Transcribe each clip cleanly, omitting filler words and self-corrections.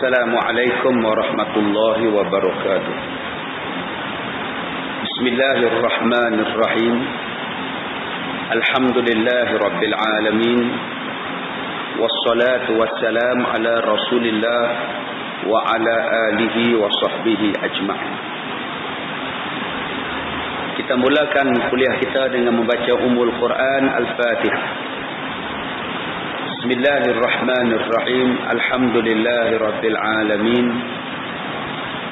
Assalamualaikum warahmatullahi wabarakatuh. Bismillahirrahmanirrahim. Alhamdulillahi rabbil alamin. Wassalatu wassalamu ala rasulillah wa ala alihi wa sahbihi ajma'in. Kita mulakan kuliah kita dengan membaca Ummul Quran Al-Fatihah. Bismillahirrahmanirrahim. Alhamdulillahi rabbil alamin.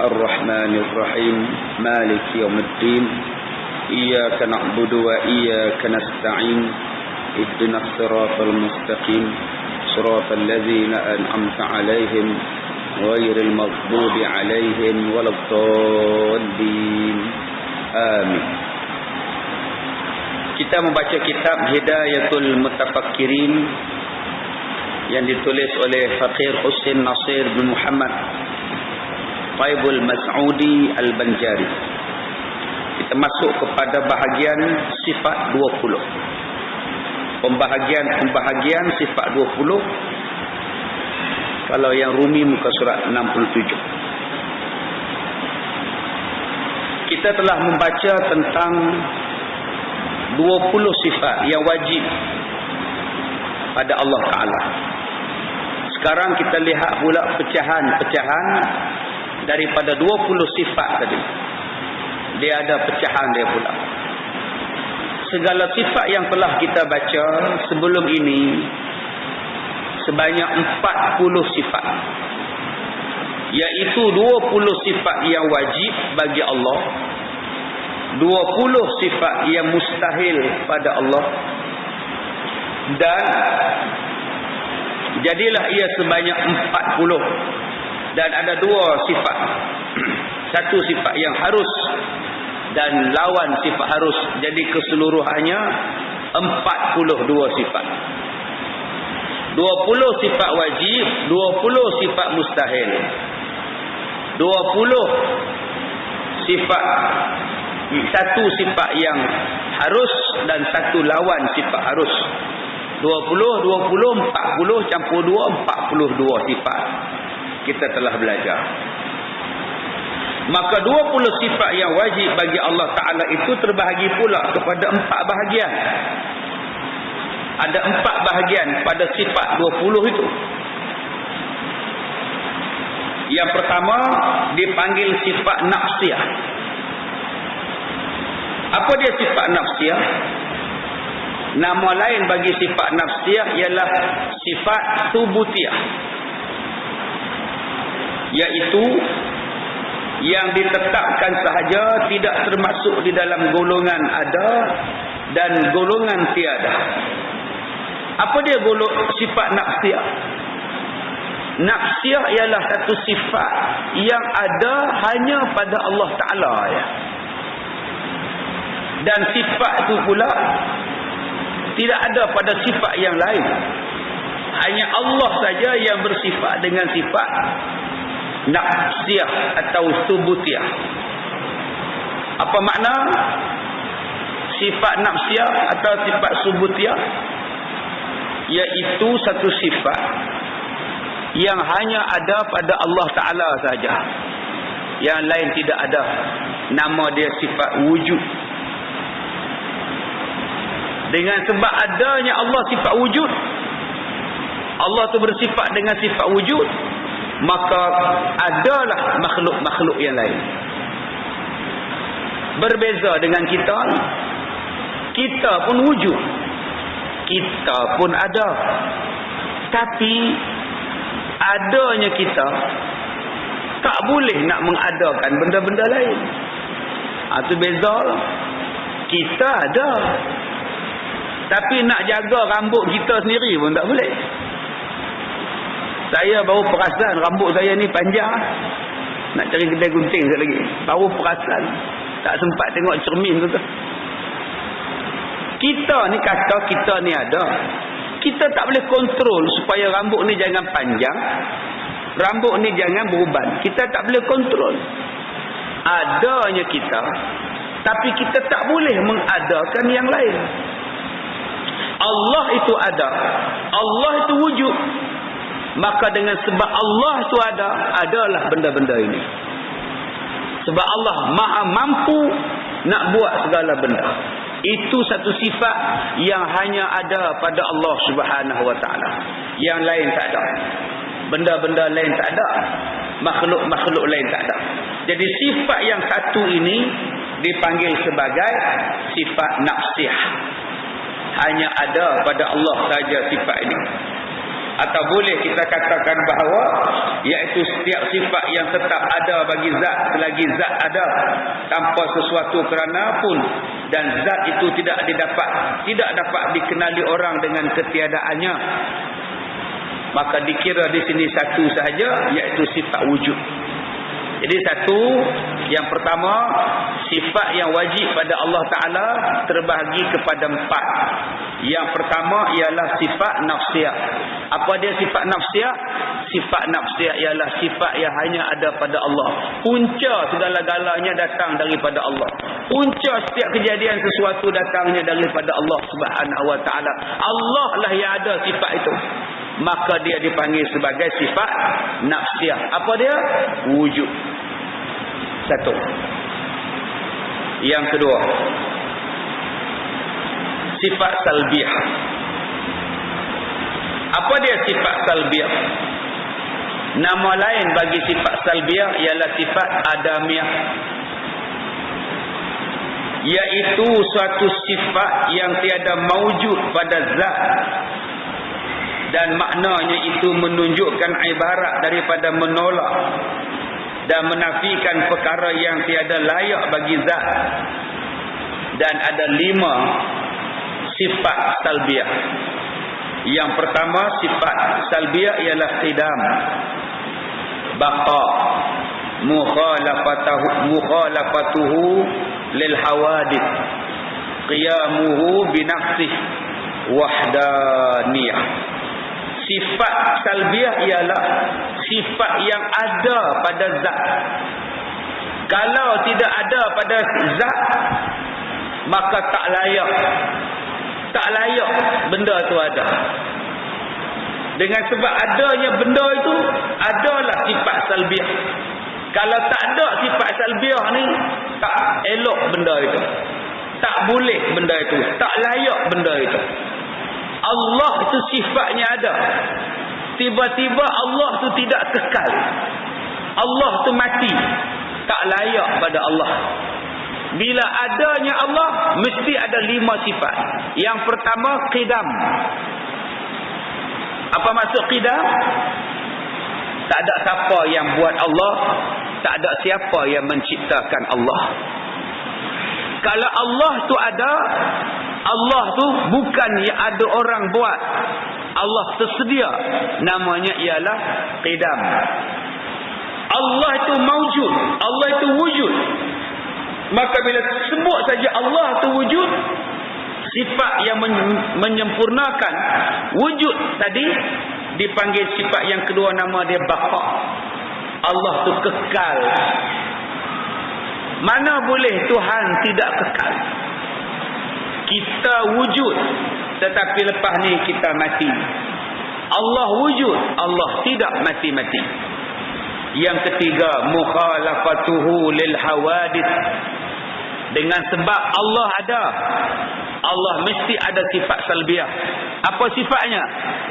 Ar-Rahmanirrahim. Maliki yaumiddin. Iyyaka na'budu wa iyyaka nasta'in. Ihdinas siratal mustaqim. Siratal ladzina an'amta 'alaihim ghairil maghdubi 'alaihim waladdallin. Amin. Kita membaca kitab Hidayatul Mutafakkirin yang ditulis oleh Fakir Husin Nasir bin Muhammad Taibul Mas'udi Al-Banjari. Kita masuk kepada bahagian sifat 20. Pembahagian sifat 20. Kalau yang Rumi muka surat 67. Kita telah membaca tentang 20 sifat yang wajib pada Allah Ta'ala. Sekarang kita lihat pula pecahan-pecahan daripada 20 sifat tadi. Dia ada pecahan dia pula. Segala sifat yang telah kita baca sebelum ini sebanyak 40 sifat. Iaitu 20 sifat yang wajib bagi Allah, 20 sifat yang mustahil pada Allah, dan jadilah ia sebanyak 40. Dan ada 2 sifat. Satu sifat yang harus dan lawan sifat harus. Jadi keseluruhannya 42 sifat. 20 sifat wajib, 20 sifat mustahil. 20 sifat, satu sifat yang harus dan satu lawan sifat harus. 20, 40 campur 2, 42 sifat kita telah belajar. Maka 20 sifat yang wajib bagi Allah Ta'ala itu terbahagi pula kepada 4 bahagian. Ada 4 bahagian pada sifat 20 itu. Yang pertama dipanggil sifat nafsiyah. Apa dia sifat nafsiyah? Nama lain bagi sifat nafsiyah ialah sifat subutiyah, iaitu yang ditetapkan sahaja, tidak termasuk di dalam golongan ada dan golongan tiada. Apa dia sifat nafsiyah? Nafsiyah ialah satu sifat yang ada hanya pada Allah Ta'ala ya. Dan sifat itu pula tidak ada pada sifat yang lain. Hanya Allah saja yang bersifat dengan sifat nafsiyah atau subutiyah. Apa makna sifat nafsiyah atau sifat subutiyah? Iaitu satu sifat yang hanya ada pada Allah Ta'ala saja. Yang lain tidak ada. Nama dia sifat wujud. Dengan sebab adanya Allah sifat wujud, Allah tu bersifat dengan sifat wujud, maka adalah makhluk-makhluk yang lain. Berbeza dengan kita, kita pun wujud, kita pun ada. Tapi adanya kita tak boleh nak mengadakan benda-benda lain. Itu beza lah. Kita ada, tapi nak jaga rambut kita sendiri pun tak boleh. Saya baru perasan rambut saya ni panjang. Nak cari kedai gunting sekali lagi. Baru perasan. Tak sempat tengok cermin tu. Kita ni kata kita ni ada. Kita tak boleh kontrol supaya rambut ni jangan panjang. Rambut ni jangan beruban. Kita tak boleh kontrol. Adanya kita. Tapi kita tak boleh mengadakan yang lain. Allah itu ada. Allah itu wujud. Maka dengan sebab Allah tu adalah benda-benda ini. Sebab Allah maha mampu nak buat segala benda. Itu satu sifat yang hanya ada pada Allah Subhanahu Wa Taala. Yang lain tak ada. Benda-benda lain tak ada. Makhluk-makhluk lain tak ada. Jadi sifat yang satu ini dipanggil sebagai sifat nafsiyah. Hanya ada pada Allah saja sifat ini. Atau boleh kita katakan bahawa iaitu setiap sifat yang tetap ada bagi zat selagi zat ada tanpa sesuatu kerana pun, dan zat itu tidak dapat dikenali orang dengan ketiadaannya, maka dikira di sini satu sahaja, iaitu sifat wujud. Jadi satu, yang pertama, sifat yang wajib pada Allah Ta'ala terbahagi kepada 4. Yang pertama ialah sifat nafsiyah. Apa dia sifat nafsiyah? Sifat nafsiyah ialah sifat yang hanya ada pada Allah. Punca segala-galanya datang daripada Allah. Punca setiap kejadian sesuatu datangnya daripada Allah Subhanahu Wa Ta'ala. Allah lah yang ada sifat itu. Maka dia dipanggil sebagai sifat nafsiyah. Apa dia? Wujud. Satu. Yang kedua, sifat salbiyah. Apa dia sifat salbiyah? Nama lain bagi sifat salbiyah ialah sifat adamiyah, iaitu suatu sifat yang tiada maujud pada zat, dan maknanya itu menunjukkan ibarat daripada menolak dan menafikan perkara yang tiada layak bagi zat. Dan ada 5 sifat salbiyah. Yang pertama, sifat salbiyah ialah qidam, baqa, mukhalafatuhu lil hawadith, qiyamuhu binafsih, wahdaniyah. Sifat salbiyah ialah sifat yang ada pada zat. Kalau tidak ada pada zat, maka tak layak benda tu ada. Dengan sebab adanya benda itu adalah sifat salbiyah. Kalau tak ada sifat salbiyah ni, tak elok benda itu, tak boleh benda itu, tak layak benda itu. Allah itu sifatnya ada. Tiba-tiba Allah tu tidak kekal. Allah tu mati. Tak layak pada Allah. Bila adanya Allah, mesti ada 5 sifat. Yang pertama, qidam. Apa maksud qidam? Tak ada siapa yang buat Allah, tak ada siapa yang menciptakan Allah. Kalau Allah tu ada, Allah tu bukan yang ada orang buat. Allah tersedia. Namanya ialah qidam. Allah itu maujud, Allah itu wujud. Maka bila sebut saja Allah itu wujud, sifat yang menyempurnakan wujud tadi, dipanggil sifat yang kedua, nama dia baqa. Allah itu kekal. Mana boleh Tuhan tidak kekal? Kita wujud, tetapi lepas ni kita mati. Allah wujud, Allah tidak mati-mati. Yang ketiga, mukhalafatuhu lil hawadith. Dengan sebab Allah ada, Allah mesti ada sifat salbiyah. Apa sifatnya?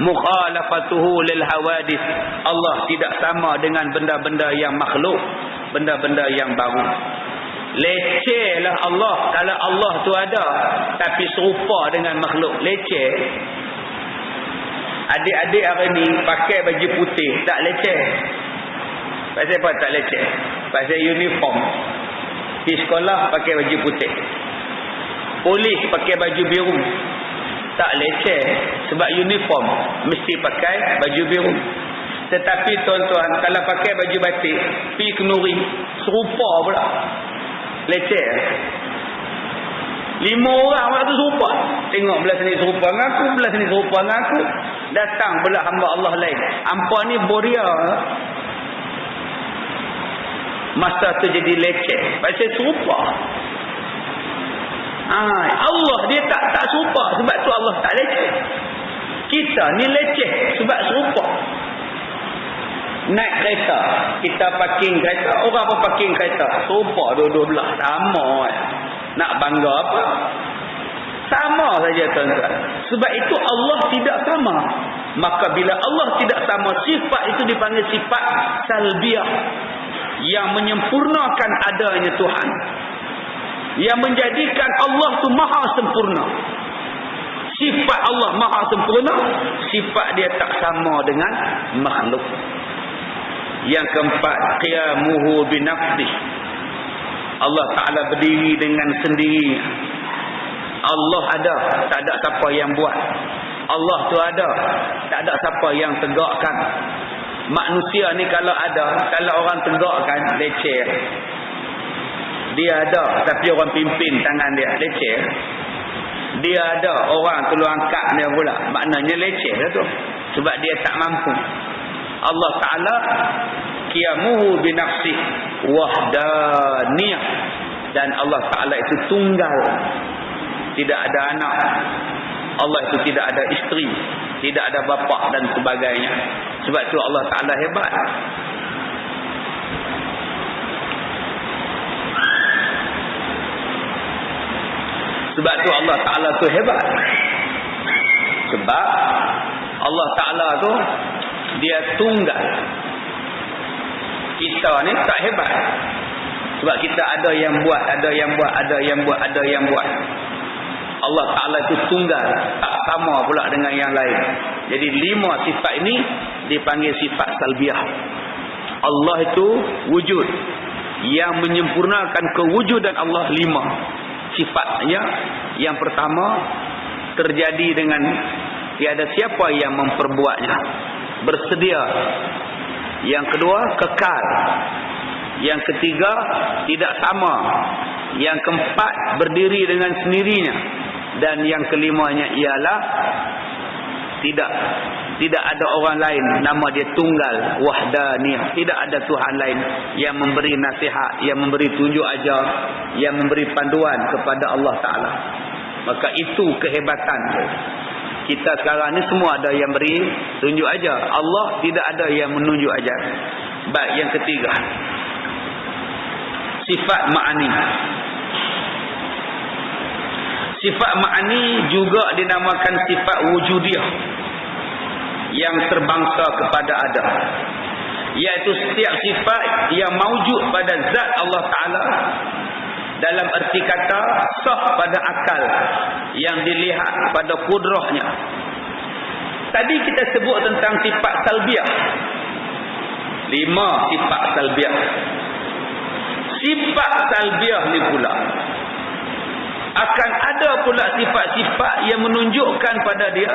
Mukhalafatuhu lil hawadith. Allah tidak sama dengan benda-benda yang makhluk, benda-benda yang baru. Leceh lah Allah. Kalau Allah tu ada tapi serupa dengan makhluk, leceh. Adik-adik hari ni pakai baju putih, tak leceh. Pasal apa tak leceh? Pasal uniform. Di sekolah pakai baju putih, polis pakai baju biru, tak leceh. Sebab uniform mesti pakai baju biru. Tetapi tuan-tuan, kalau pakai baju batik, pergi kenuri, serupa pula, leceh. 5 orang waktu serupa. Tengok belah sini serupa dengan aku, belah sini serupa dengan aku. Datang belah hamba Allah lain. Hampa ni boria. Masa tu jadi leceh. Pasal serupa. Allah dia tak serupa. Sebab tu Allah tak leceh. Kita ni leceh sebab serupa. naik kereta, kita parking kereta, orang pun parking kereta, sofa dua-dua belah, sama nak bangga apa? Sama saja tuan-tuan. Sebab itu Allah tidak sama. Maka bila Allah tidak sama, sifat itu dipanggil sifat salbiyah, yang menyempurnakan adanya Tuhan, yang menjadikan Allah tu maha sempurna. Sifat Allah maha sempurna, sifat dia tak sama dengan makhluk. Yang keempat, qiyamuhu binafsih. Allah Ta'ala berdiri dengan sendiri. Allah ada, tak ada siapa yang buat. Allah tu ada, tak ada siapa yang tegakkan. Manusia ni kalau ada, kalau orang tegakkan, leceh. Dia ada, tapi orang pimpin tangan dia, leceh. Dia ada, orang tolong angkat dia pula, maknanya leceh lah tu. Sebab dia tak mampu. Allah Ta'ala qiyamuhu binafsih wahdaniyah, dan Allah Ta'ala itu tunggal, tidak ada anak. Allah itu tidak ada isteri, tidak ada bapa dan sebagainya. Sebab tu Allah Ta'ala hebat. Sebab tu Allah Ta'ala tu hebat. Sebab Allah Ta'ala tu dia tunggal. Kita ni tak hebat. Sebab kita ada yang buat, ada yang buat, ada yang buat, ada yang buat. Allah Ta'ala itu tunggal, tak sama pula dengan yang lain. Jadi 5 sifat ini dipanggil sifat salbiyah. Allah itu wujud, yang menyempurnakan kewujudan Allah 5 sifatnya. Yang pertama, terjadi dengan tiada siapa yang memperbuatnya, bersedia. Yang kedua, kekal. Yang ketiga, tidak sama. Yang keempat, berdiri dengan sendirinya. Dan yang kelimanya ialah tidak ada orang lain, nama dia tunggal, wahdaniyah. Tidak ada Tuhan lain yang memberi nasihat, yang memberi tunjuk ajar, yang memberi panduan kepada Allah Ta'ala. Maka itu kehebatan kita sekarang ni. Semua ada yang beri tunjuk ajar, Allah tidak ada yang menunjuk ajar. Baik, yang ketiga, sifat ma'ani. Sifat ma'ani juga dinamakan sifat wujudiyah, yang terbangsa kepada ada, iaitu setiap sifat yang maujud pada zat Allah Ta'ala, dalam erti kata sah pada akal, yang dilihat pada kudrahnya. Tadi kita sebut tentang sifat salbiyah, 5 sifat salbiyah. Sifat salbiyah ni pula akan ada pula sifat-sifat yang menunjukkan pada dia,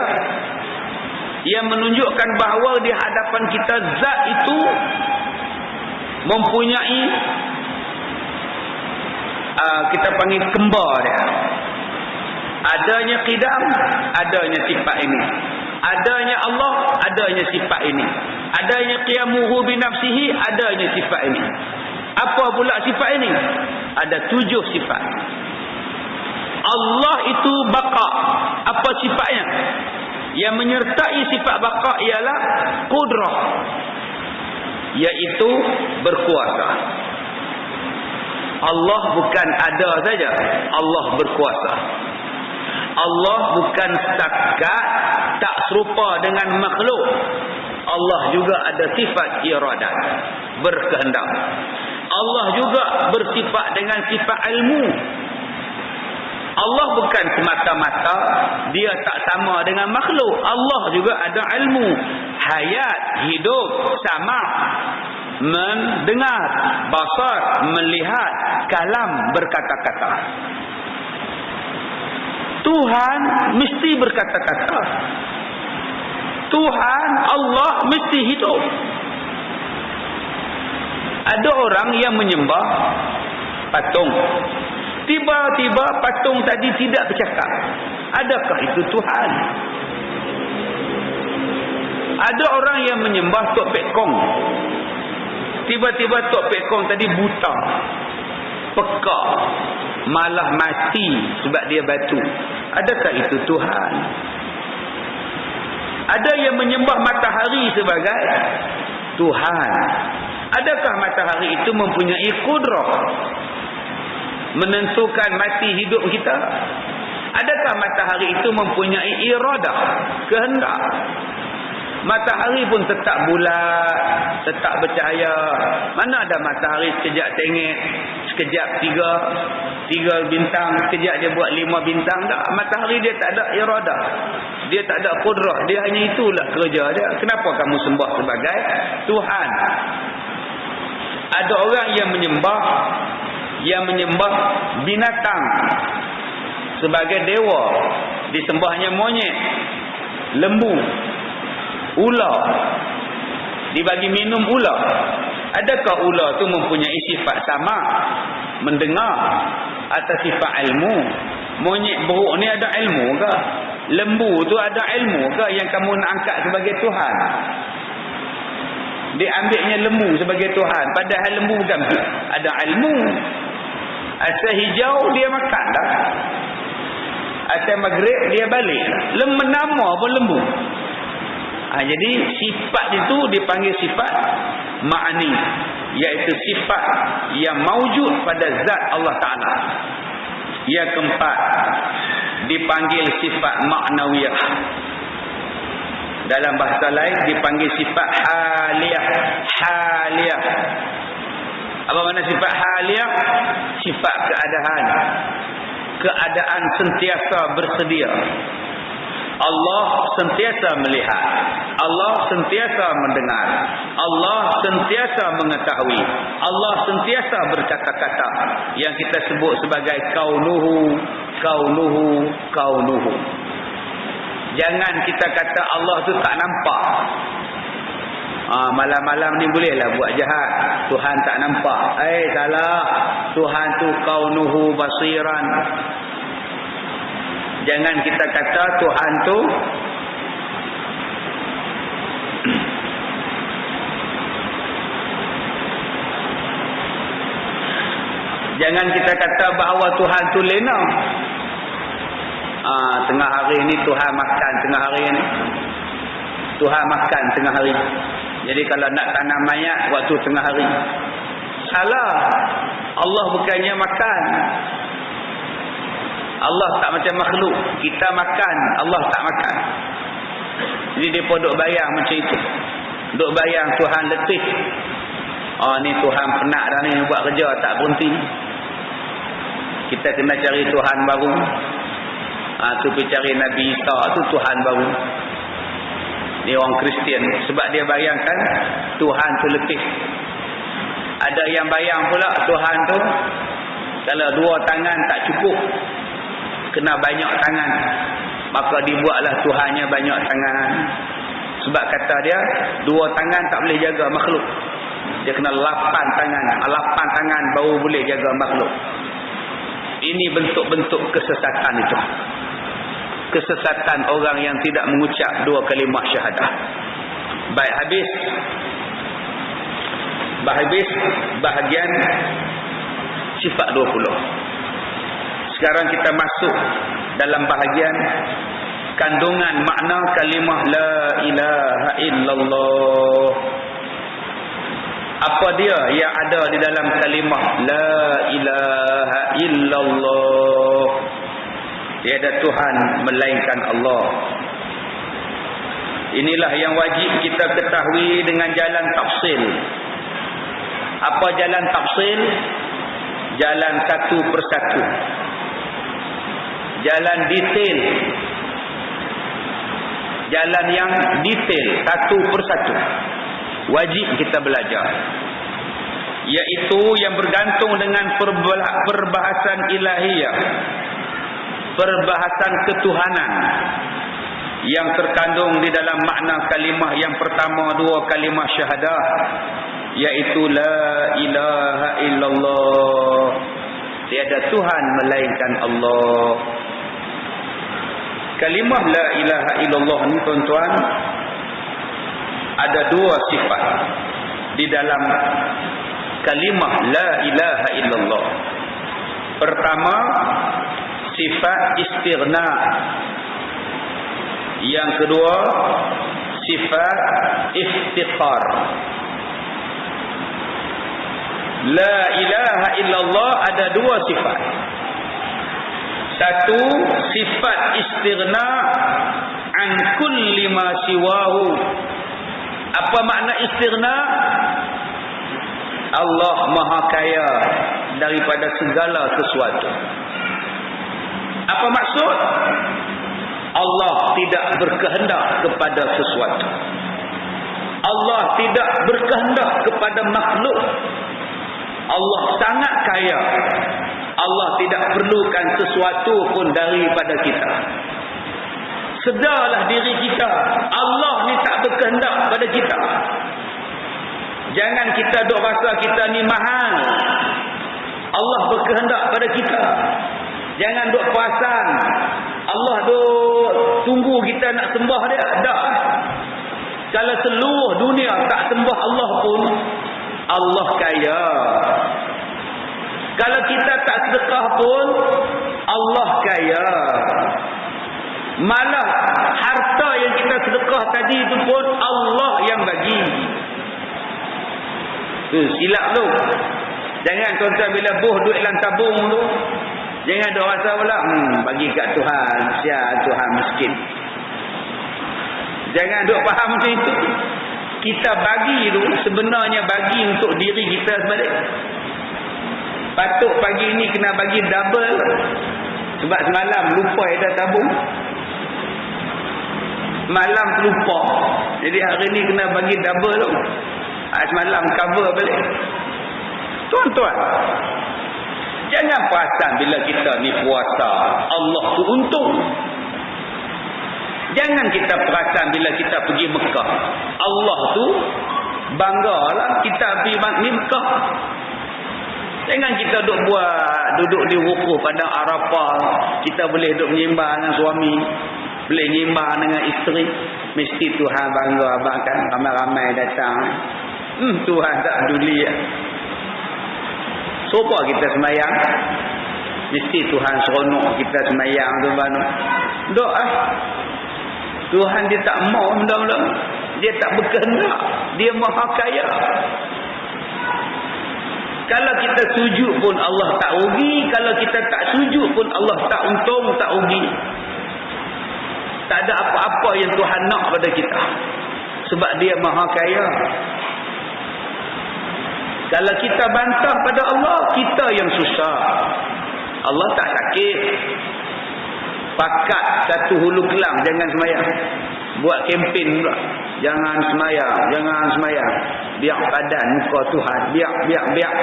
yang menunjukkan bahawa di hadapan kita zat itu mempunyai kita panggil kembar dia. Adanya qidam, adanya sifat ini. Adanya Allah, adanya sifat ini. Adanya qiyamuhu binafsihi, adanya sifat ini. Apa pula sifat ini? Ada 7 sifat. Allah itu baqa. Apa sifatnya? Yang menyertai sifat baqa ialah qudrah, iaitu berkuasa. Allah bukan ada saja, Allah berkuasa. Allah bukan setakat tak serupa dengan makhluk. Allah juga ada sifat iradat, berkehendak. Allah juga bersifat dengan sifat ilmu. Allah bukan semata-mata dia tak sama dengan makhluk. Allah juga ada ilmu, hayat, hidup, sama, mendengar, basar, melihat, kalam, berkata-kata. Tuhan mesti berkata-kata. Tuhan Allah mesti hidup. Ada orang yang menyembah patung. Tiba-tiba patung tadi tidak bercakap. Adakah itu Tuhan? Ada orang yang menyembah Tok Pek Kong. Tiba-tiba Tok Pek Kong tadi buta, pekak, malah mati sebab dia batu. Adakah itu Tuhan? Ada yang menyembah matahari sebagai Tuhan. Adakah matahari itu mempunyai kudrah menentukan mati hidup kita? Adakah matahari itu mempunyai iradah, kehendak? Matahari pun tetap bulat, tetap bercahaya. Mana ada matahari sekejap tengok, sekejap tiga bintang, sekejap dia buat 5 bintang. Tak. Matahari dia tak ada iradah. Dia tak ada kudrah. Dia hanya itulah kerja dia. Kenapa kamu sembah sebagai Tuhan? Ada orang yang menyembah binatang sebagai dewa. Disembahnya monyet, lembu, ular. Dibagi minum ular. Adakah ular tu mempunyai sifat sama, mendengar, atau sifat ilmu? Monyet beruk ni ada ilmu ke? Lembu tu ada ilmu ke yang kamu nak angkat sebagai Tuhan? Dia ambilnya lembu sebagai Tuhan, padahal lembu bukan ada ilmu. Asal hijau dia makan dah, asal maghrib dia balik. Nama pun lembu. Jadi sifat itu dipanggil sifat ma'ani, iaitu sifat yang maujud pada zat Allah Ta'ala. Yang keempat dipanggil sifat ma'nawiyah. Dalam bahasa lain dipanggil sifat haliyah. Haliyah. Apa makna sifat haliyah? Sifat keadaan. Keadaan sentiasa bersedia. Allah sentiasa melihat. Allah sentiasa mendengar. Allah sentiasa mengetahui. Allah sentiasa berkata-kata yang kita sebut sebagai kaunuhu, kaunuhu, kaunuhu. Jangan kita kata Allah tu tak nampak. Malam-malam ni bolehlah buat jahat. Tuhan tak nampak. Salah. Tuhan tu kaunuhu basiran. Jangan kita kata Tuhan tu jangan kita kata bahawa Tuhan tu lena. Tengah hari ni Tuhan makan tengah hari ni. Tuhan makan tengah hari. Jadi kalau nak tanam mayat waktu tengah hari. Salah. Allah bukannya makan. Allah tak macam makhluk. Kita makan, Allah tak makan. Jadi dia pun duk bayang macam itu. Duk bayang Tuhan letih. Ni Tuhan penat dah ni buat kerja tak berhenti. Kita kena cari Tuhan baru. Tu pergi cari Nabi Isa tu Tuhan baru. Ni orang Kristian. Sebab dia bayangkan Tuhan tu letih. Ada yang bayang pula Tuhan tu kalau 2 tangan tak cukup, kena banyak tangan. Maka dibuatlah Tuhannya banyak tangan. Sebab kata dia 2 tangan tak boleh jaga makhluk. Dia kena 8 tangan. 8 tangan baru boleh jaga makhluk. Ini bentuk-bentuk kesesatan itu. Kesesatan orang yang tidak mengucap 2 kalimah syahadah. Baik, habis bahagian sifat 20. Sekarang kita masuk dalam bahagian kandungan makna kalimah la ilaha illallah. Apa dia yang ada di dalam kalimah la ilaha illallah? Tiada Tuhan melainkan Allah. Inilah yang wajib kita ketahui dengan jalan tafsil. Apa jalan tafsil? Jalan satu persatu. Jalan detail. Jalan yang detail satu persatu. Wajib kita belajar. Iaitu yang bergantung dengan perbahasan ilahiyah. Perbahasan ketuhanan yang terkandung di dalam makna kalimah yang pertama 2 kalimah syahadah, iaitu la ilaha illallah. Tiada Tuhan melainkan Allah. Kalimah la ilaha illallah ni tuan-tuan ada 2 sifat di dalam kalimah la ilaha illallah. Pertama, sifat istighna. Yang kedua, sifat iftiqar. La ilaha illallah ada dua sifat. Satu, sifat istighna an kulli ma siwahu. Apa makna istighna? Allah Maha Kaya daripada segala sesuatu. Apa maksud? Allah tidak berkehendak kepada sesuatu. Allah tidak berkehendak kepada makhluk. Allah sangat kaya. Allah tidak perlukan sesuatu pun daripada kita. Sedarlah diri kita, Allah ni tak berkehendak pada kita. Jangan kita duk rasa kita ni mahal. Allah berkehendak pada kita. Jangan duk perasan Allah duk tunggu kita nak sembah dia. Tak. Kalau seluruh dunia tak sembah Allah pun, Allah kaya. Kalau kita tak sedekah pun, Allah kaya. Malah harta yang kita sedekah tadi itu pun Allah yang bagi. Silap tu. Jangan tuan-tuan bila buh duit dalam tabung tu, jangan ada rasa pula bagi kat Tuhan, siap Tuhan miskin. Jangan duk faham macam itu. Kita bagi tu sebenarnya bagi untuk diri kita sebalik. Patut pagi ni kena bagi double. Sebab semalam lupa ada tabung. Malam lupa. Jadi hari ni kena bagi double tu. Semalam cover balik. Tuan-tuan, jangan perasan bila kita ni puasa Allah tu untung. Jangan kita perasan bila kita pergi Mekah Allah tu banggalah kita pergi Mekah. Jangan kita duduk di wukuf pada Arafah, kita boleh duduk menyembah dengan suami, boleh menyembah dengan isteri, mesti Tuhan bangga abang kan, ramai-ramai datang. Tuhan tak peduli. Sopa kita semayang, mesti Tuhan seronok kita semayang tu bano. Doa. Tuhan dia tak mau benda-benda. Dia tak berkehendak. Dia Maha Kaya. Kalau kita sujud pun Allah tak rugi, kalau kita tak sujud pun Allah tak untung, tak rugi. Tak ada apa-apa yang Tuhan nak pada kita. Sebab dia Maha Kaya. Kalau kita bantah pada Allah, kita yang susah. Allah tak sakit. Pakat satu hulu kelang, jangan semayang. Buat kempen pula. Jangan semayang, jangan semayang. Biar padan muka Tuhan. Biar.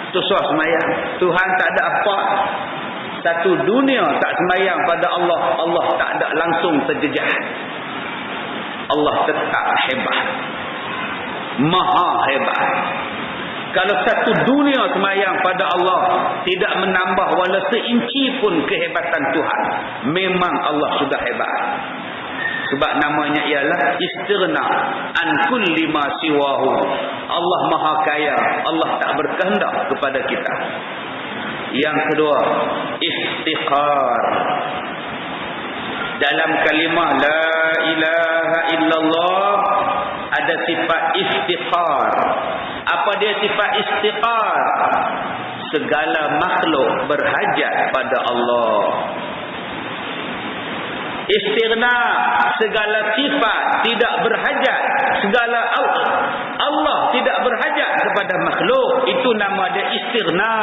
Susah semayang. Tuhan tak ada apa. Satu dunia tak semayang pada Allah. Allah tak ada langsung terjejah. Allah tetap hebat. Maha hebat. Kalau satu dunia semayang pada Allah tidak menambah wala seinci pun kehebatan Tuhan, memang Allah sudah hebat. Sebab namanya ialah istighna an kulli ma siwahu. Allah Maha Kaya, Allah tak berkehendak kepada kita. Yang kedua, iftiqar. Dalam kalimah la ilaha illallah ada sifat iftiqar. Apa dia sifat iftiqar? Segala makhluk berhajat pada Allah. Istighna, segala sifat tidak berhajat. Segala Allah tidak berhajat kepada makhluk. Itu nama dia istighna.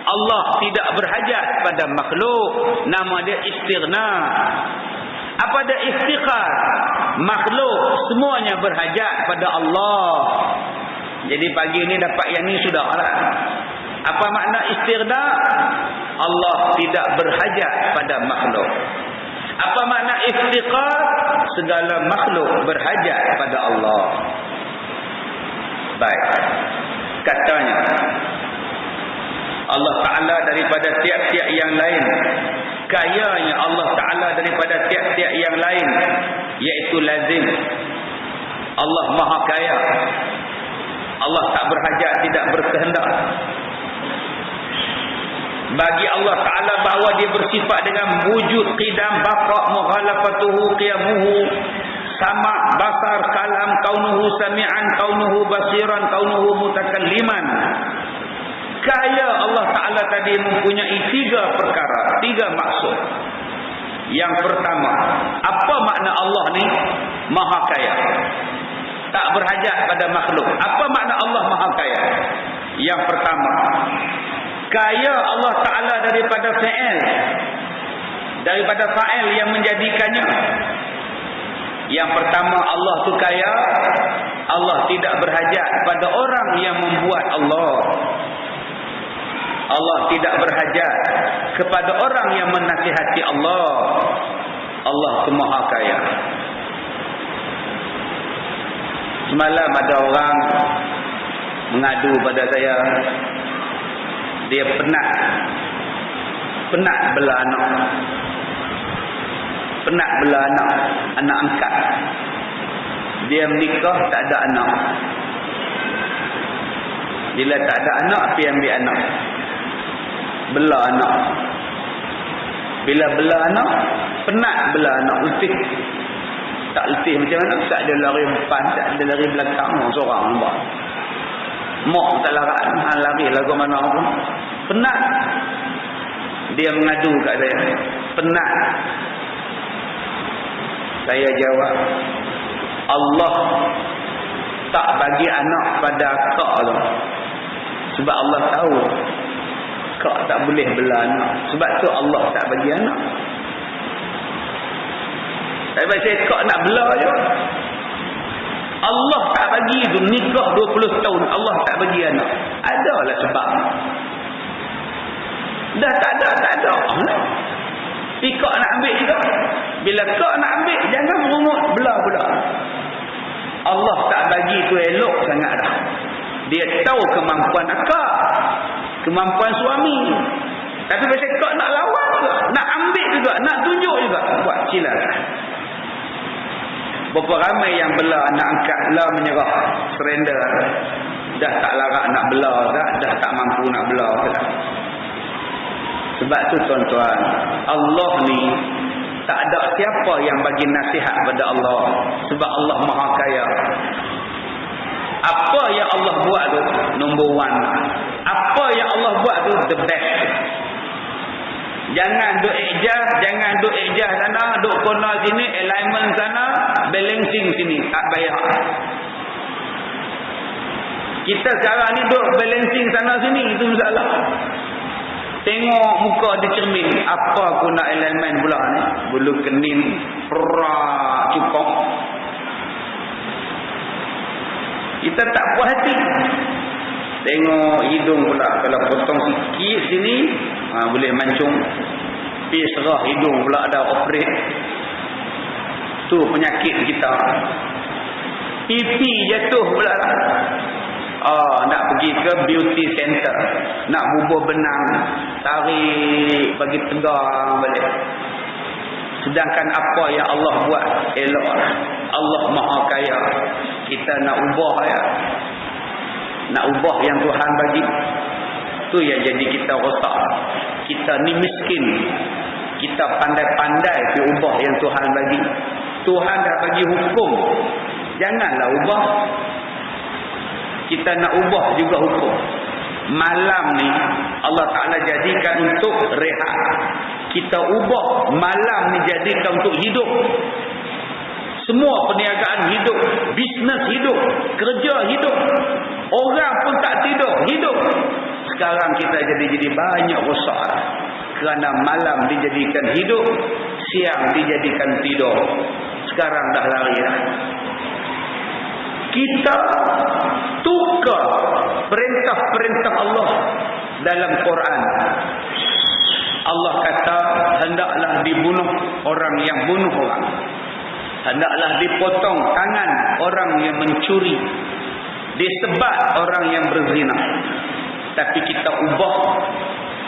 Allah tidak berhajat pada makhluk. Nama dia istighna. Apa dia iftiqar? Makhluk semuanya berhajat pada Allah. Jadi pagi ni dapat yang ni sudahlah. Apa makna istighna? Allah tidak berhajat pada makhluk. Apa makna iftiqar? Segala makhluk berhajat pada Allah. Baik. Katanya Allah Ta'ala daripada tiap-tiap yang lain. Kayanya Allah Ta'ala daripada tiap-tiap yang lain, iaitu lazim. Allah Maha Kaya. Allah tak berhajat, tidak berkehendak. Bagi Allah Ta'ala bahawa dia bersifat dengan wujud qidam baqa' mughalafatuhu qiyamuhu, sama, basar, kalam, kaunuhu sami'an, kaunuhu basiran, kaunuhu mutakalliman. Kaya Allah Ta'ala tadi mempunyai 3 perkara, 3 maksud. Yang pertama, apa makna Allah ni? Maha kaya, tak berhajat pada makhluk. Apa makna Allah maha kaya? Yang pertama, kaya Allah Ta'ala daripada fa'il yang menjadikannya. Yang pertama, Allah tu kaya. Allah tidak berhajat pada orang yang membuat Allah. Allah tidak berhajat kepada orang yang menasihati Allah. Allah tu maha kaya. Semalam ada orang mengadu pada saya, dia penat bela anak, anak angkat. Dia menikah tak ada anak. Bila tak ada anak, pergi ambil anak, bela anak. Bila bela anak, penat bela anak, letih. Tak letih macam mana? Tak ada lari depan, tak ada lari belakang, seorang nampak. Mak tak larat, lari lagu mana pun. Penat. Dia mengadu kat saya, penat. Saya jawab, Allah tak bagi anak pada kak tu. Sebab Allah tahu kak tak boleh bela anak. Sebab tu Allah tak bagi anak. Sebab saya kak nak bela je. Allah tak bagi tu, nikah 20 tahun Allah tak bagi anak. Adalah sebab. Dah tak ada. Si kak nak ambil juga. Bila kak nak ambil, jangan merungut, bela. Allah tak bagi tu elok sangat dah. Dia tahu kemampuan akak, kemampuan suami. Tapi bila kak nak lawan juga, nak ambil juga, nak tunjuk juga, buat cilat. Berapa ramai yang bela anak angkat, lah menyerah, surrender. Dah tak larat nak bela, dah tak mampu nak bela. Sebab tu tuan-tuan, Allah ni tak ada siapa yang bagi nasihat pada Allah. Sebab Allah maha kaya. Apa yang Allah buat tu number 1. Apa yang Allah buat tu the best. Jangan duk ijaz sana, duk corner sini, alignment sana, balancing sini, tak payah. Kita sekarang ni duk balancing sana sini, itu masalah. Tengok muka di cermin, apa aku nak elemen pula ni? Bulu kening, perak, cupok. Kita tak puas hati. Tengok hidung pula, kalau potong sikit sini, boleh mancung. Pergi serah hidung pula ada operate. Tu penyakit kita. Pipi jatuh pula. Nak pergi ke beauty center, nak bubuh benang, tarik bagi tegang balik. Sedangkan apa yang Allah buat elok. Allah maha kaya. Kita nak ubah ya, nak ubah yang Tuhan bagi, tu yang jadi kita rosak. Kita ni miskin, kita pandai-pandai pergi ubah yang Tuhan bagi. Tuhan dah bagi hukum, janganlah ubah. Kita nak ubah juga hukum. Malam ni Allah Ta'ala jadikan untuk rehat. Kita ubah malam ni jadikan untuk hidup. Semua perniagaan hidup, bisnes hidup, kerja hidup. Orang pun tak tidur, hidup. Sekarang kita jadi banyak rosak. Kerana malam dijadikan hidup, siang dijadikan tidur. Sekarang dah lari dah. Kita tukar perintah-perintah Allah dalam Quran. Allah kata, hendaklah dibunuh orang yang bunuh orang. Hendaklah dipotong tangan orang yang mencuri. Disebat orang yang berzina. Tapi kita ubah.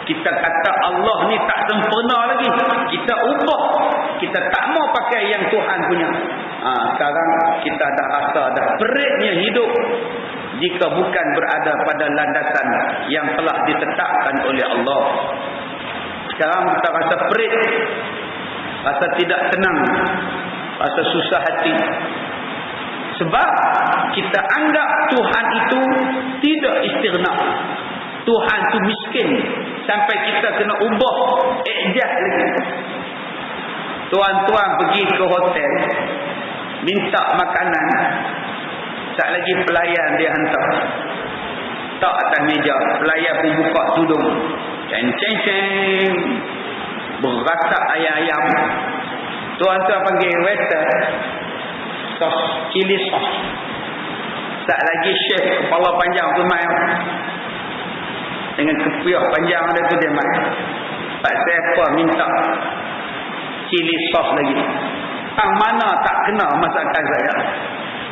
Kita kata Allah ni tak sempurna lagi. Kita ubah. Kita tak mau pakai yang Tuhan punya. Sekarang kita dah rasa dah peritnya hidup jika bukan berada pada landasan yang telah ditetapkan oleh Allah. Sekarang kita rasa perit, rasa tidak tenang, rasa susah hati. Sebab kita anggap Tuhan itu tidak istighna. Tuhan tu miskin sampai kita kena ubah ejah lagi. Tuan-tuan pergi ke hotel minta makanan, tak lagi pelayan dia hantar. Tak atas meja, pelayan pun buka tudung. Ceng-ceng-ceng. Beratak ayam-ayam. Tuan-tuan panggil waiter. Sos, cili sos. Tak lagi chef kepala panjang tu main. Dengan kepiah panjang dia tu dia main. Pak siapa minta cili sos lagi. Tang mana tak kena masakan saya.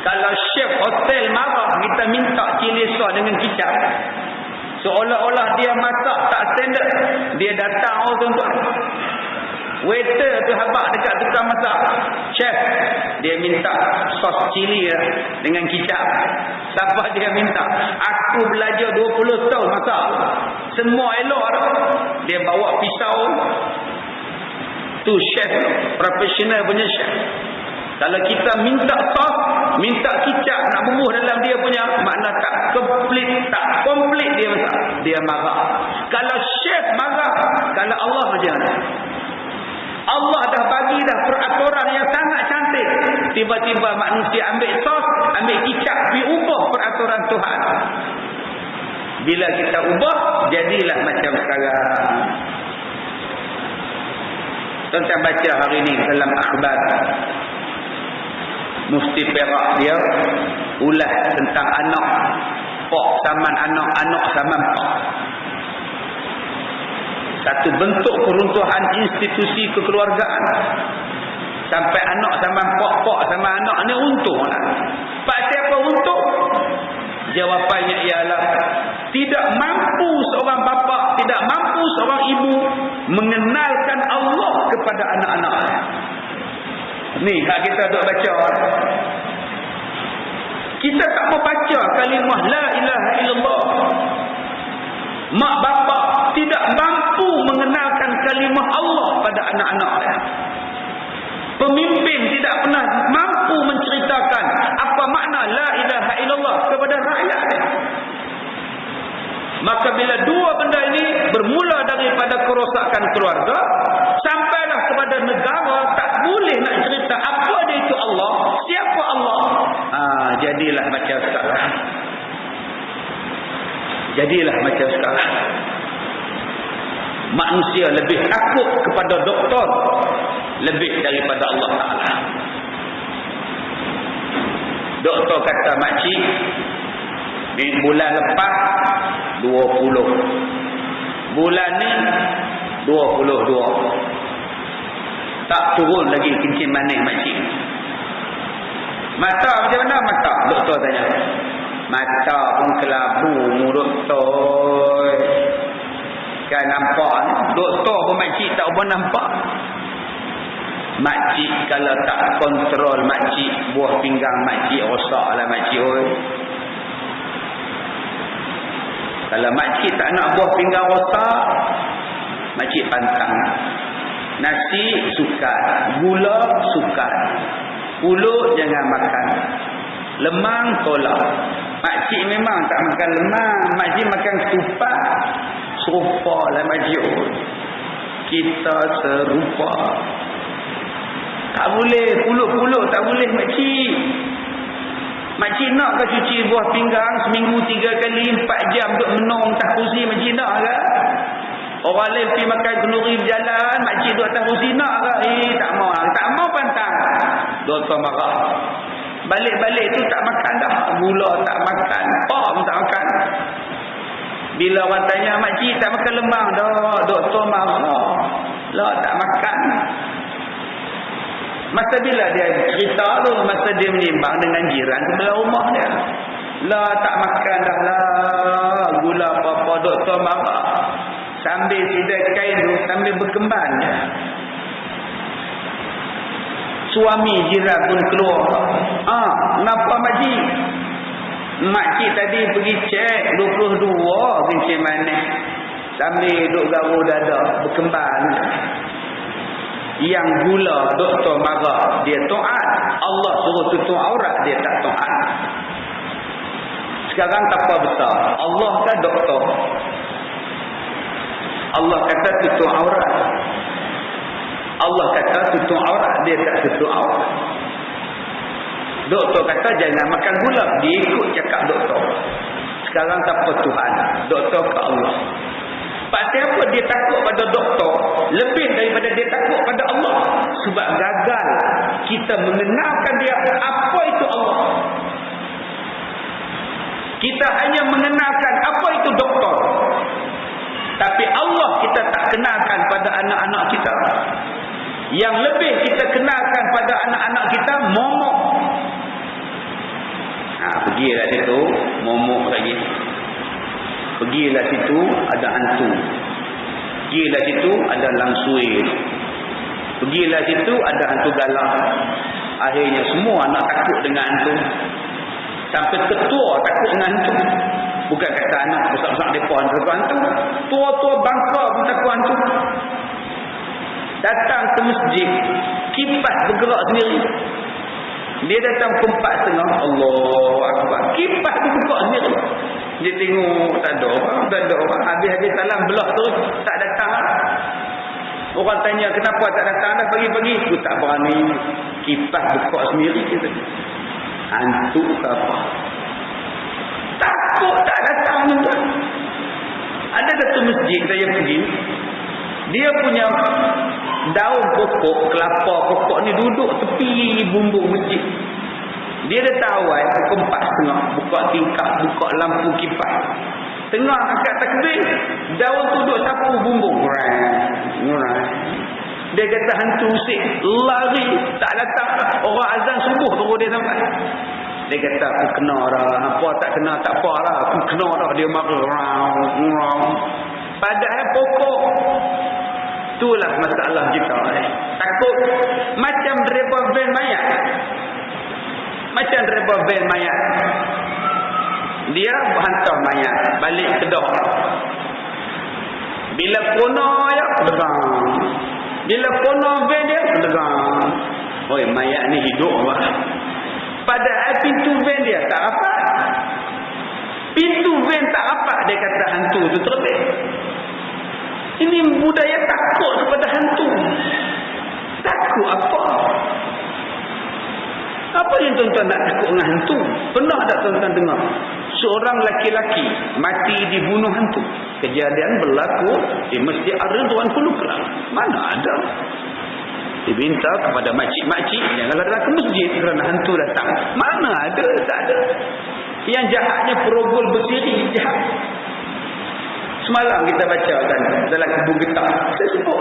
Kalau chef hotel marah kita minta cili sos dengan kicap, seolah-olah dia masak tak standard. Dia datang tuan-tuan, waiter tu habaq dekat tukang masak, chef dia minta sos cili dengan kicap. Siapa dia minta? Aku belajar 20 tahun masak, semua elok dah. Dia bawa pisau tu, chef profesional punya chef. Kalau kita minta sos, minta kicap nak bubuh dalam dia punya, makna tak komplit dia masak, dia marah. Kalau chef marah, kalau Allah macam mana? Allah dah bagi dah peraturan yang sangat cantik. Tiba-tiba manusia ambil sos, ambil kicap, pergi ubah peraturan Tuhan. Bila kita ubah, jadilah macam sekarang. Tuan-tuan baca hari ini dalam akhbar, Mufti Perak dia ulas tentang anak, pak saman anak, anak saman pak. Satu bentuk peruntuhan institusi kekeluargaan. Sampai anak sama pak sama anak ni untung lah. Pak siapa untung? Jawapannya ialah tidak mampu seorang bapa, tidak mampu seorang ibu mengenalkan Allah kepada anak-anaknya. Ni hak kita duk baca. Kita tak mau baca kalimah la ilaha illallah. Mak bapa tidak mampu mengenalkan kalimah Allah pada anak-anaknya. Pemimpin tidak pernah mampu menceritakan apa makna la ilaha illallah kepada rakyatnya. Maka bila dua benda ini bermula daripada kerosakan keluarga sampailah kepada negara, tak boleh nak cerita apa dia itu Allah, siapa Allah. Jadilah macam sekarang. Jadilah macam sekarang. Manusia lebih takut kepada doktor lebih daripada Allah Ta'ala. Doktor kata makcik bulan lepas 20, bulan ni 22, tak turun lagi kencing manis makcik. Mata macam mana mata? Doktor tanya. Mata pun kelabu mulut toy. Kan nampak ni. Doktor pun makcik tak apa nampak. Makcik kalau tak kontrol makcik, buah pinggang makcik rosak lah makcik. Oi. Kalau makcik tak nak buah pinggang rosak, makcik pantang. Nasi sukat, gula sukat, pulut jangan makan, lemang tolak. Makcik memang tak makan lemang, makcik makan ketupat. Serupa lah makcik. Kita serupa. Tak boleh, pulut-pulut tak boleh makcik. Makcik nak ke cuci buah pinggang seminggu 3 kali 4 jam duduk menung atas kursi, makcik nak ke? Orang lain pergi makan kenduri berjalan, makcik duduk atas kursi nak ke? Tak mau. Tak mau pantang. Doktor marah. Balik-balik tu tak makan dah. Gula tak makan, pom tak makan. Bila orang tanya, makcik tak makan lemang dah. Doktor marah. Lah tak makan. Masa bila dia cerita tu, masa dia menimbang dengan jiran sebelah rumah dia. Lah tak makan dah lah. Gula apa-apa, doktor marah. Sambil sidai kain tu, sambil berkembang dia. Suami jiran pun keluar. Kenapa makcik? Makcik tadi pergi cek 22 kencing manis. Sambil duduk garu dada, berkembang. Yang gula doktor marah dia taat, Allah suruh tutup aurat dia tak taat. Sekarang apa besar? Allah kan doktor. Allah kata tutup aurat. Allah kata tutup aurat, dia tak tutup aurat. Doktor kata jangan makan gula, dia ikut cakap doktor. Sekarang siapa Tuhan? Doktor ke Allah? Pasal apa dia takut pada doktor lebih daripada dia takut pada Allah? Sebab gagal kita mengenalkan dia apa itu Allah. Kita hanya mengenalkan apa itu doktor, tapi Allah kita tak kenalkan pada anak-anak kita. Yang lebih kita kenalkan pada anak-anak kita momok. Pergilah situ momok lagi. Pergilah situ ada hantu. Pergilah situ ada langsui. Pergilah situ ada hantu galak. Akhirnya semua anak takut dengan hantu. Sampai ketua takut dengan hantu. Bukan kata anak besar-besar mereka takut hantu. Tua-tua bangsa pun takut hantu. Datang ke masjid, kipas bergerak sendiri. Dia datang pukul 4.30. Allah Akbar. Kipas tu buka sendiri. Dia tengok tak ada orang. Habis-habis salam belah tu tak datang. Orang tanya kenapa tak datang dah pagi-pagi. Aku tak berani. Kipas buka sendiri kita. Hantu ke apa? Takut tak datang juga. Ada satu masjid saya pergi. Dia punya daun pokok, kelapa pokok ni duduk tepi bumbung masjid. Dia dah tawai pukul 4.30 buka tingkap, buka lampu kipas. Tengah angkat takbir, daun tu duduk sapu bumbung. Dia kata hantu usik, lari, tak datang. Orang azan subuh baru dia sampai. Dia kata aku kena dah, apa tak kena tak apa lah, aku kena dah. Dia marah. Padahal pokok. Itulah masalah kita. Takut macam driver van mayat. Macam driver van mayat. Dia hantar mayat balik Kedah. Bila kona ya pegang. Bila kona van dia pegang. Oi, mayat ni hidup lah. Padahal pintu van dia tak rapat. Pintu van tak rapat, dia kata hantu tu terbit. Ini budaya takut kepada hantu. Takut apa? Apa yang tuan-tuan nak takut dengan hantu? Pernah tak tuan-tuan dengar seorang laki-laki mati dibunuh hantu? Kejadian berlaku di Masjid Ar-Ridwan Hulu Kelang. Mana ada? Diminta kepada makcik-makcik janganlah datang ke masjid kerana hantu datang. Mana ada? Tak ada. Yang jahatnya perogol bersiri jahat. Semalam kita baca kan dalam Kubu Getah. Saya sebut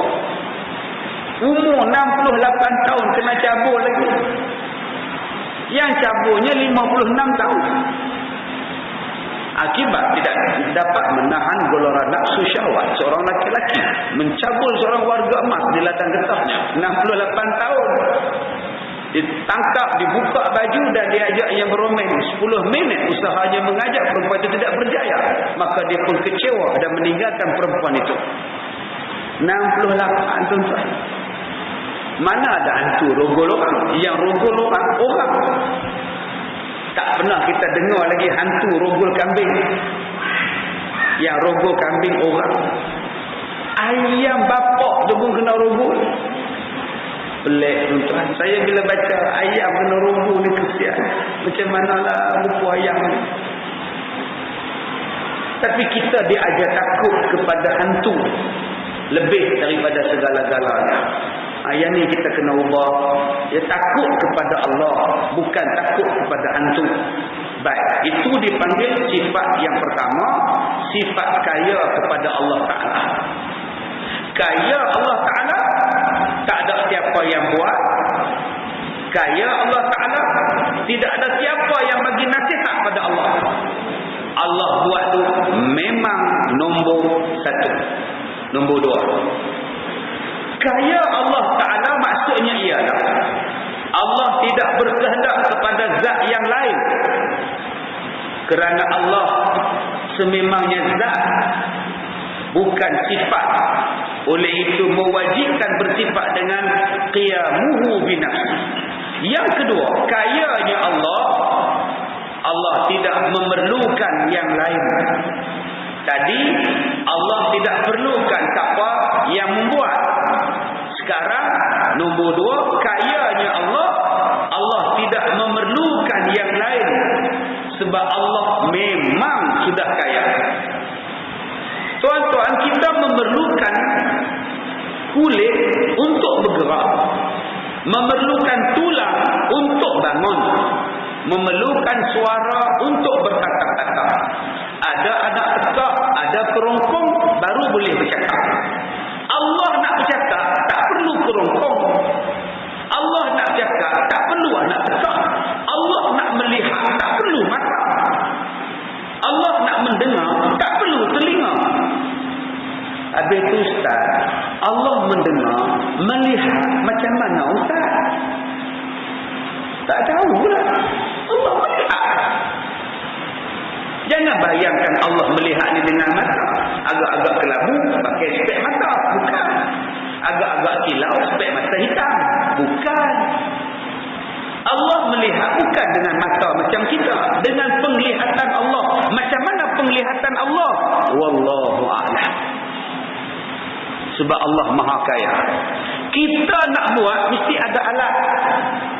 umur 68 tahun kena cabur lagi. Yang caburnya 56 tahun. Akibat tidak dapat menahan goloran nafsu syahwat seorang laki-laki mencabul seorang warga emas di ladang getahnya 68 tahun. Ditangkap, dibuka baju dan diajak yang beromeng 10 minit usahanya mengajak perempuan itu tidak berjaya. Maka dia pun kecewa dan meninggalkan perempuan itu. 68 tuan-tuan. Mana ada hantu rogol orang? Yang rogol orang. Tak pernah kita dengar lagi hantu rogol kambing. Yang rogol kambing orang. Ayam bapak tu pun kena rogol. Pelik tuan-tuan. Saya bila baca ayam kena rogol ni kesian. Macam manalah buku ayam ni. Tapi kita diajar takut kepada hantu lebih daripada segala-galanya. Yang ni kita kena ubah. Ya, takut kepada Allah, bukan takut kepada hantu. Baik, itu dipanggil sifat yang pertama, sifat kaya kepada Allah Ta'ala. Kaya Allah Ta'ala, tak ada siapa yang buat. Kaya Allah Ta'ala, tidak ada siapa yang bagi nasihat pada Allah. Allah buat tu memang nombor 1. Nombor 2, kaya Allah Ta'ala maksudnya ialah Allah tidak berkehendak kepada zat yang lain. Kerana Allah sememangnya zat, bukan sifat. Oleh itu mewajibkan bersifat dengan qiyamuhu binafsi. Yang kedua, kayanya Allah tidak memerlukan yang lain. Tadi Allah tidak perlukan siapa yang membuat. Sekarang nombor dua, kayanya Allah tidak memerlukan yang lain. Sebab Allah memang sudah kaya. Tuan-tuan, kita memerlukan kulit untuk bergerak, memerlukan tulang untuk bangun, memerlukan suara untuk berkata-kata. Ada anak tekak, ada kerongkong, baru boleh bercakap. Allah nak bercakap, tak perlu kerongkong. Allah nak bercakap, tak perlu anak tekak. Allah nak melihat, tak perlu mata. Allah nak mendengar, tak perlu telinga. Habis itu Ustaz, Allah mendengar, melihat macam mana Ustaz? Tak tahu lah. Allah melihat. Jangan bayangkan Allah melihat ni dengan mata. Agak-agak kelabu, pakai spek mata. Bukan. Agak-agak kilau, spek mata hitam. Bukan. Allah melihat bukan dengan mata macam kita. Dengan penglihatan Allah. Macam mana penglihatan Allah? Wallahu a'lam. Sebab Allah maha kaya. Kita nak buat mesti ada alat.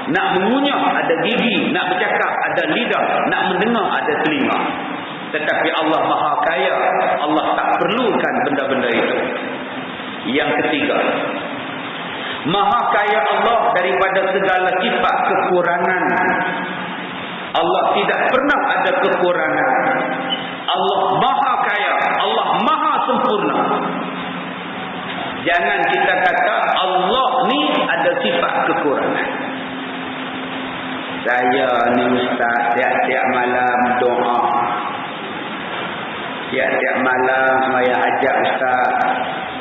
Nak mengunyah ada gigi, nak bercakap ada lidah, nak mendengar ada telinga. Tetapi Allah maha kaya. Allah tak perlukan benda-benda itu. Yang ketiga, maha kaya Allah daripada segala sifat kekurangan. Allah tidak pernah ada kekurangan. Allah maha kaya, Allah maha sempurna. Jangan kita kata Allah ni ada sifat kekurangan. Saya ni Ustaz tiap-tiap malam doa. Tiap-tiap malam saya ajak Ustaz.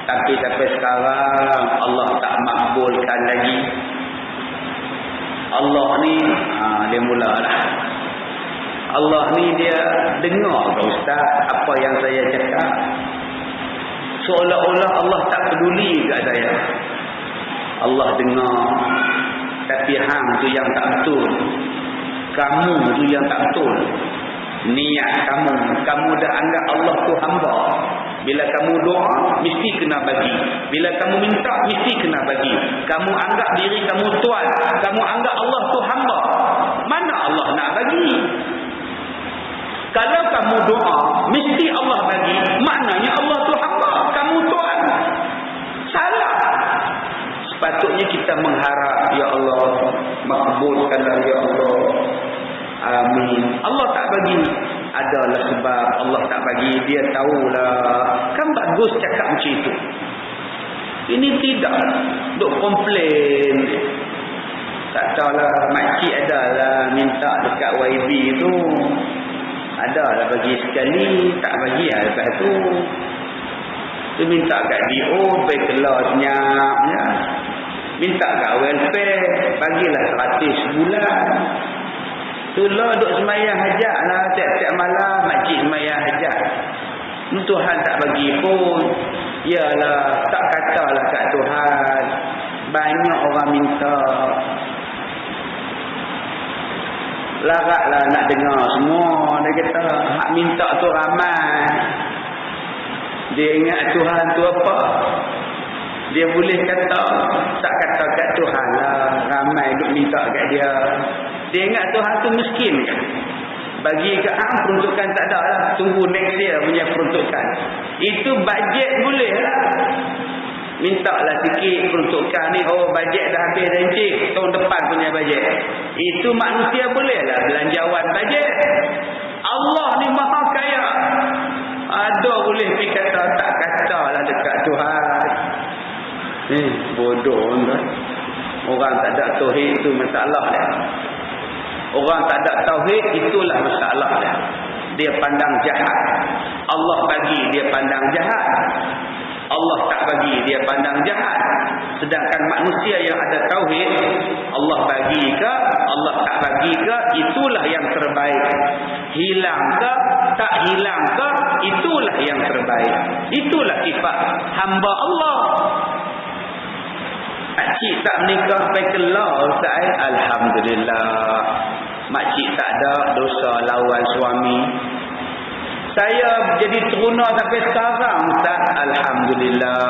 Tapi sampai sekarang Allah tak makbulkan lagi. Allah ni dia mulalah. Allah ni dia dengar ke Ustaz apa yang saya cakap. Seolah-olah Allah tak peduli kat saya. Allah dengar. Tapi hang tu yang tak betul. Kamu tu yang tak betul. Niat kamu dah anggap Allah tu hamba. Bila kamu doa mesti kena bagi. Bila kamu minta mesti kena bagi. Kamu anggap diri kamu tuan. Kamu anggap Allah tu hamba. Mana Allah nak bagi? Kalau kamu doa mesti Allah bagi, maknanya Allah tu hamba, kamu tuan. Salah. Sepatutnya kita mengharap, ya Allah, makbulkanlah ya Allah. Amin. Allah tak bagi, adalah sebab Allah tak bagi. Dia tahulah. Kan bagus cakap macam itu. Ini tidak duk komplain. Tak tahulah, makcik adalah minta dekat YB tu. Adalah bagi sekali, tak bagi lah lepas tu. Tu minta kat DO, pergi keluar senyap. Ya. Minta kat welfare, bagilah 100 sebulan. Tu lah duk semayang hajat lah. Tiap-tiap malam makcik semayang hajat. Tuhan tak bagi pun. Yalah, tak katalah kat Tuhan. Banyak orang minta. Laratlah nak dengar semua. Dia kata, hak minta tu ramai. Dia ingat Tuhan tu apa? Dia boleh kata, tak kata kat Tuhan lah. Ramai duk minta kat dia. Dia ingat Tuhan tu miskin kan? Bagi ke peruntukan tak ada lah. Tunggu next year punya peruntukan. Itu bajet boleh lah. Minta lah sikit peruntukan ni. Oh, bajet dah habis dah encik. Tahun depan punya bajet. Itu manusia boleh lah belanjawan bajet. Allah ni maha kaya. Ada boleh pergi kata, tak kata lah dekat Tuhan. Bodoh kan. Orang tak ada tauhid itu masalah dia. Orang tak ada tauhid itulah masalah dia. Dia pandang jahat. Allah bagi dia pandang jahat. Allah tak bagi dia pandang jahat. Sedangkan manusia yang ada tauhid, Allah bagi ke, Allah tak bagi ke, itulah yang terbaik. Hilang ke, tak hilang ke, itulah yang terbaik. Itulah sifat hamba Allah. Makcik tak menikah sampai kelar Ustaz. Alhamdulillah. Makcik tak ada dosa lawan suami. Saya jadi teruna sampai sekarang Ustaz. Alhamdulillah.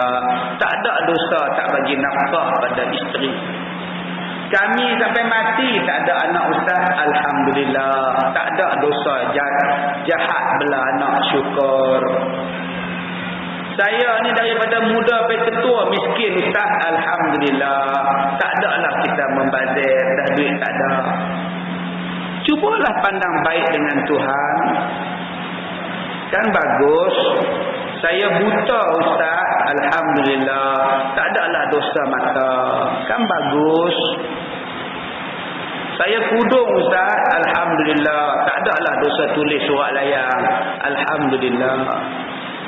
Tak ada dosa tak bagi nafkah pada isteri. Kami sampai mati tak ada anak Ustaz. Alhamdulillah. Tak ada dosa jahat belah anak, syukur. Saya ni daripada muda sampai tua miskin Ustaz. Alhamdulillah. Tak adalah kita membazir, dah duit tak ada. Cubalah pandang baik dengan Tuhan. Kan bagus. Saya buta Ustaz. Alhamdulillah. Tak adalah dosa mata. Kan bagus. Saya kudung Ustaz. Alhamdulillah. Tak adalah dosa tulis surat layang. Alhamdulillah.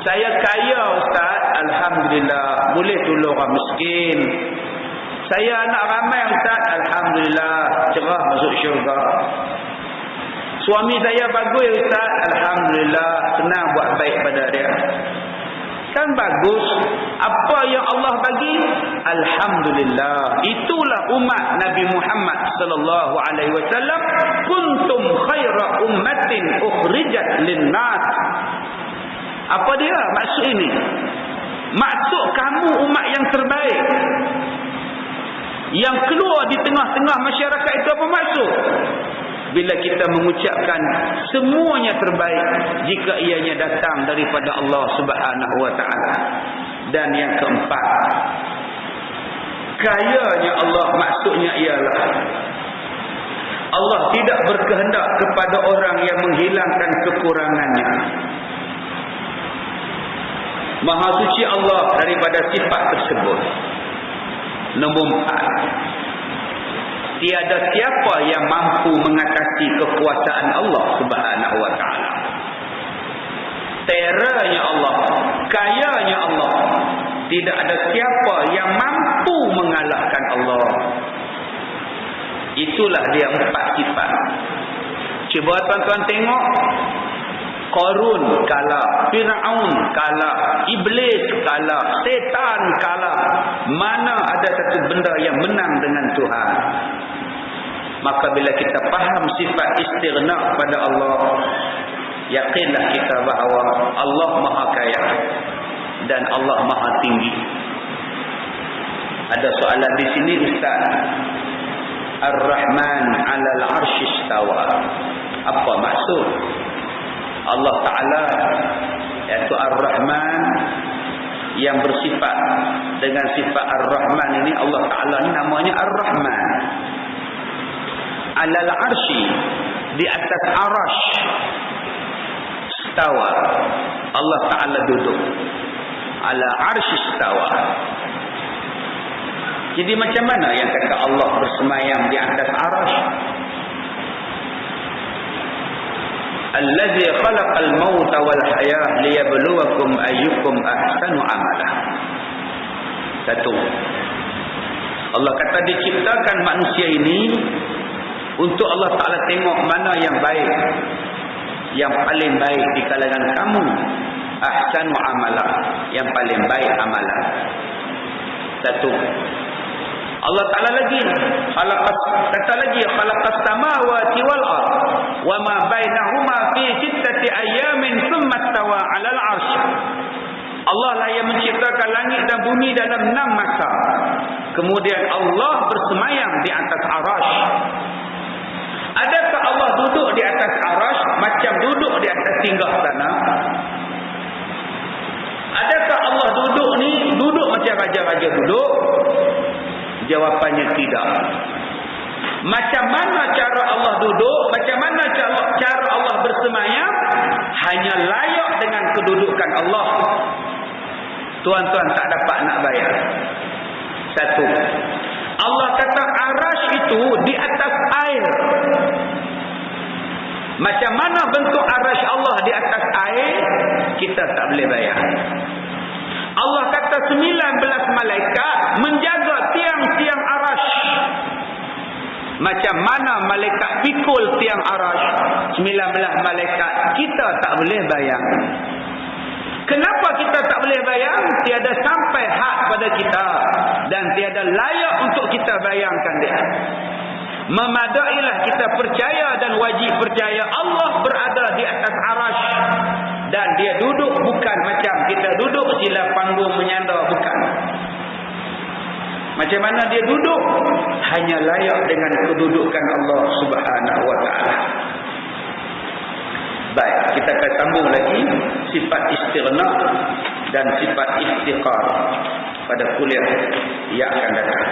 Saya kaya Ustaz. Alhamdulillah. Boleh tolong orang miskin. Saya anak ramai Ustaz. Alhamdulillah. Cerah masuk syurga. Suami saya bagus Ustaz. Alhamdulillah. Senang buat baik pada dia. Kan bagus. Apa yang Allah bagi? Alhamdulillah. Itulah umat Nabi Muhammad sallallahu alaihi wasallam. Kuntum khaira ummatin ukhrijat lin-nas. Apa dia maksud ini? Maksud kamu umat yang terbaik. Yang keluar di tengah-tengah masyarakat itu apa maksud? Bila kita mengucapkan semuanya terbaik jika ianya datang daripada Allah Subhanahu wa taala. Dan yang keempat, kayanya Allah maksudnya ialah Allah tidak berkehendak kepada orang yang menghilangkan kekurangannya. Maha suci Allah daripada sifat tersebut. Nombor 4, tiada siapa yang mampu mengatasi kekuasaan Allah Subhanahu wa taala. Teranya Allah, kayanya Allah. Tidak ada siapa yang mampu mengalahkan Allah. Itulah dia 4 sifat. Cuba tuan-tuan tengok. Qarun kalah, Fir'aun kalah, Iblis kalah, setan kalah. Mana ada satu benda yang menang dengan Tuhan? Maka bila kita faham sifat istighna kepada Allah, yakinlah kita bahawa Allah Maha Kaya dan Allah Maha Tinggi. Ada soalan di sini Ustaz. Ar-Rahman 'alal 'arsy istawa. Apa maksud? Allah Ta'ala iaitu Ar-Rahman yang bersifat dengan sifat Ar-Rahman ini. Allah Ta'ala ini namanya Ar-Rahman. Alal arsy, di atas arash. Istawa, Allah Ta'ala duduk. Ala arsy istawa. Jadi macam mana yang kata Allah bersemayam di atas arash? Allazi khalaqal mauta wal hayah liyabluwakum ayyukum ahsanu amala. Satu, Allah kata diciptakan manusia ini untuk Allah Ta'ala tengok mana yang baik, yang paling baik di kalangan kamu. Ahsanu amala, yang paling baik amalan. Satu. Allah Ta'ala lagi kata lagi khalaqas samawati wal ard wa ma bainahuma fi sittati ayamin thumma istawa 'alal 'arsy. Allah lah yang menciptakan langit dan bumi dalam 6 masa. Kemudian Allah bersemayam di atas arash. Adakah Allah duduk di atas arash macam duduk di atas singgahsana? Adakah Allah duduk ni duduk macam raja-raja duduk? Jawapannya tidak. Macam mana cara Allah duduk? Macam mana cara Allah bersemayam? Hanya layak dengan kedudukan Allah. Tuan-tuan tak dapat nak bayar. Satu, Allah kata arash itu di atas air. Macam mana bentuk arash Allah di atas air? Kita tak boleh bayar. Allah kata 19 malaikat menjaga tiang-tiang arash. Macam mana malaikat pikul tiang arash? 19 malaikat kita tak boleh bayang. Kenapa kita tak boleh bayang? Tiada sampai hak pada kita dan tiada layak untuk kita bayangkan dia. Memadailah kita percaya dan wajib percaya Allah berada di atas arasy dan dia duduk bukan macam kita duduk sila panggung menyandar, bukan. Macam mana dia duduk? Hanya layak dengan kedudukan Allah Subhanahu wa taala. Baik, kita akan sambung lagi sifat istighna dan sifat iftiqar pada kuliah yang akan datang.